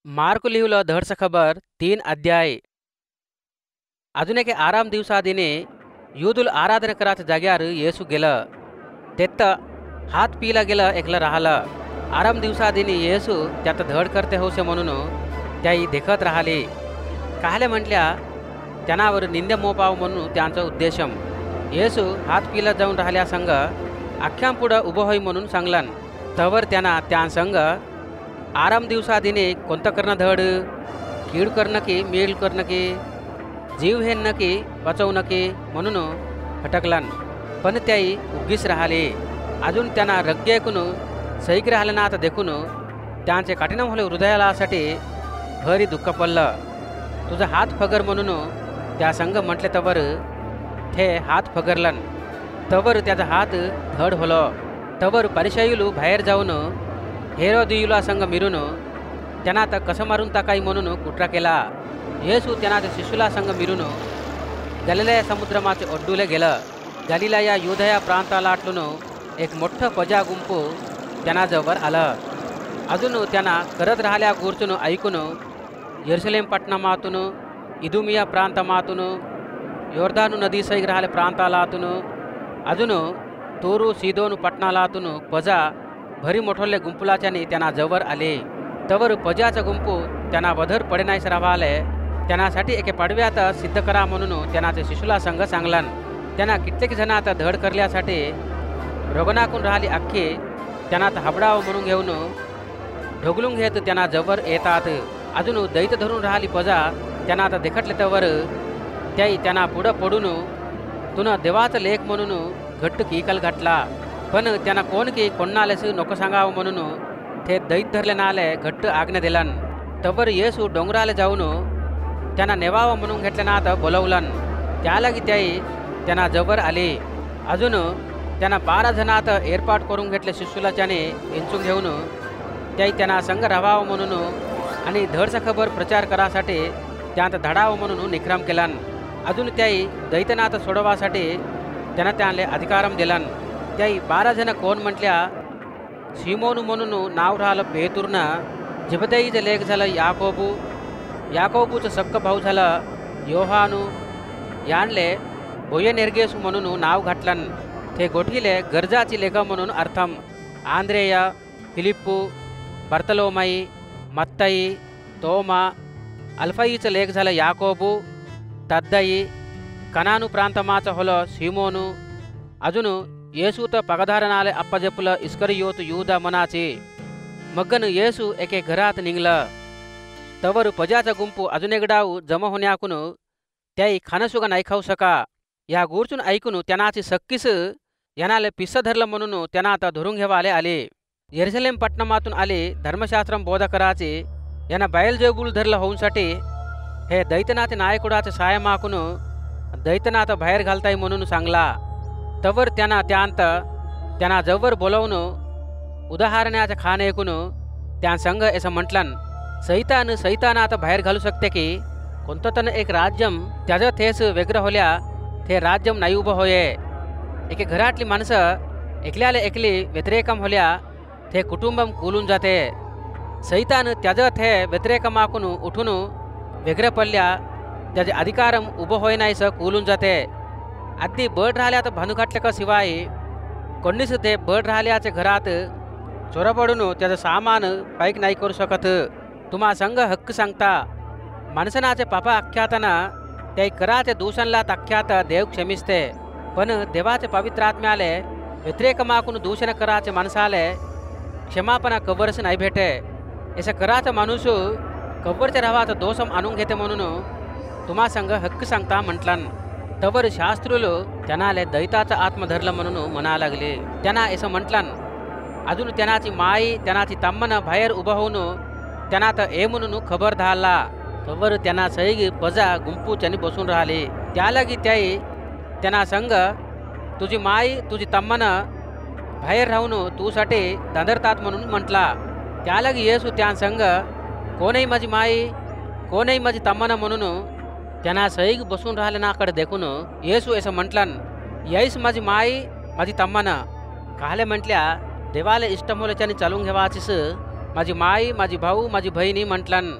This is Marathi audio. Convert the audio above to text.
मार्क लिहिलं धडचं खबर 3 अध्याय. अजून एक आराम दिवसादिने युदुल आराधना करायच्या जाग्यावर येसू गेलं. तेत्त हात पिला गेलं एकलं राहिलं. आराम दिवसादिनी येसू त्यात धड करते होसे म्हणून त्याही देखत राहिले. काहले म्हटल्या त्यांनावर निंदे मोपाव म्हणून त्यांचा उद्देशम. येसू हात पिला जाऊन राहिल्या संग अख्ख्यांपुढं उभं होई म्हणून सांगलन. तवर त्यांना त्या संग आराम दिवसादिने कोणतं करणं धड, कीड करणं की मेल करणं की जीव हेन की वाचवणं की म्हणून हटकलन. पण त्याही उगीच राहिले. अजून त्यांना रग्गे ऐकून सैक राहिलं ना आता देखून त्यांचे कठीण होले हृदयालासाठी भरी दुःख पडलं. तुझा हात फगर म्हणून त्या संग म्हटले तवर ते हात फगरलन. तवर त्याचा हात धड होलो. तवर परिशयुलू बाहेर जाऊन हेरोदियुला संग मिरून त्यांना तर कसं मारून टाकाई म्हणून कुट्रा केला. येसू त्यांना त्या शिशुला संग मिरून गलिलया समुद्रमाचे अड्डूले गेलं. गलिलया युदया प्रांताला आटलून एक मोठं पजा गुंपू त्यांना जवळ आलं. अजून त्यांना करत राहिल्या गुरचून ऐकून यरुशलेम पట్టణमातून इदुमिया प्रांतमातून योर्दानु नदी सैग राहिल्या प्रांतालातून अजून तूरू सीदोन पట్టణालातून पजा भरी मोठोले गुंपुलाच्याने त्यांना जवळ आले. तवर पजाचा गुंपू त्यांना वधर पडे नाहीस रावाले. त्यांनासाठी एके पडव्यात सिद्ध करा म्हणून त्यांना ते शिशुला संग सांगलन. त्यांना कित्येक जण आता धड करल्यासाठी रोगनाकून राहिली अख्खी त्यांना हबडाव म्हणून घेऊन ढोगलून घेत त्यांना जवळ येतात. अजून दैत धरून राहिली पजा त्यांना आता देखटले तवर त्याही त्यांना पुढं पडून तुन देवाचं लेख म्हणून घट्ट किकल घातला. पण त्यांना कोण की कोणालेस नको सांगावं म्हणून ते दैत धरले नाले घट्ट आज्ञा दिलन. तवर येसू डोंगराले जाऊन त्यांना नेवावं म्हणून घेतले ना आता बोलवलन. त्यालागी त्याही त्यांना जवळ आले. अजून त्यांना 12 जणात एरपाट करून घेतले. शिशुलाच्याने इंचून घेऊन त्याही त्यांना संग राहावं म्हणून आणि धडचा खबर प्रचार करासाठी त्यांत धडावं म्हणून निक्रम केलन. अजून त्याही दैतनाथ सोडवासाठी त्यांना त्याले अधिकारम दिलन. त्याही 12 जण कोण म्हटल्या सिमोन म्हणून नाव राहिलं पेतुरनं, जिबदेईचं लेख झालं याकोबू, याकोबूचं सक्क भाऊ झालं योहानू, यानले बोयनेर्गेसू म्हणून नाव घातलन. ते गोठीले गरजाची लेख म्हणून अर्थम. आंद्रेय, फिलिप्पू, बर्तलोमाई, मत्ताई, तोमा, अल्फाईचं लेख झालं याकोबू, तद्दई, कनानु प्रांतमाचं होलं सिमोनू. अजून येसू तर पगधारनाले अप्पजेपुलं इस्करियोत यूदा मनाचे. मग्गन येसू एके घरात निघलं. तवर पजाचा गुंपू अजून एक डाव जमा होण्याकून त्याही खाणंसुगा नाही खाऊ सका. या गुरचून ऐकून त्यांनाची सक्कीस यानाले पिस्स धरलं म्हणून त्यांना आता धरून घेवाले आले. यरुशलेम पట్టणमातून आले धर्मशास्त्रम बोध कराचे. यांना बायलजेबूल धरलं होऊनसाठी हे दैतनाथ नायकुडाचे साय माकून दैतनाथ बाहेर घालताय म्हणून सांगला. तवर त्यांना त्यांना जवळ बोलवून उदाहरणाचं खाण ऐकून त्या संघ असं म्हटलन, सैतान आता बाहेर घालू शकते की कोणतं तन एक राज्यम त्याचं थेस वेगळं होल्या ते राज्यम नाही उभं होये. एके घरातली माणसं एकल्याला एकली व्यतिरेकम होल्या ते कुटुंबम कूलून जाते. सैतान त्याचं ते व्यतिरेकमाकून उठून वेगळं पडल्या त्याचे अधिकारम उभं होय नाहीस कूलून जाते. अगदी बड राहिल्यात भांडू घातले का शिवाय कोणीच ते बड राहिल्याच्या घरात चोरा पडून त्याचं सामान पाईक नाही करू शकत. तुम्हा संघ हक्क सांगता माणसनाचे पापा अख्ख्यातना त्या कराचे दूषणला अख्ख्यात देव क्षमिस्ते. पण देवाचे पवित्र आत्म्याले व्यतिरेकमाकून दूषण कराचे माणसाले क्षमापणा कवरच नाही भेटे. असं कराचा माणूस कवरच्या रावाचा दोषम आणून घेते म्हणून तुम्हा संघ हक्क सांगता म्हटलन. तवर शास्त्रुल त्यांनाले दैताचा आत्म धरलं म्हणून म्हणा लागले. त्यांना असं म्हटलन. अजून त्यांनाची माई त्यांनाची तम्मन बाहेर उभं होऊन त्यांना तर ए म्हणून खबर धाडला. तवर त्यांना सैग पजा गुंपूच्याने बसून राहिले. त्यालागी त्याही त्यांना संग तुझी माई तुझी तम्मन बाहेर राहून तूसाठी दादरतात म्हणून म्हटला. त्यालागी येसू त्या संग कोणही माझी माई कोणही माझी तम्मन म्हणून त्यांना सैग बसून राहिले नाकडे देखून येसू असं म्हटलन, याईस माझी माई माझी तम्मन. काहले म्हटल्या देवाले इष्टमोल्याच्याने चालून घेवाचीस माझी माई, माझी भाऊ, माझी बहिणी म्हटलन.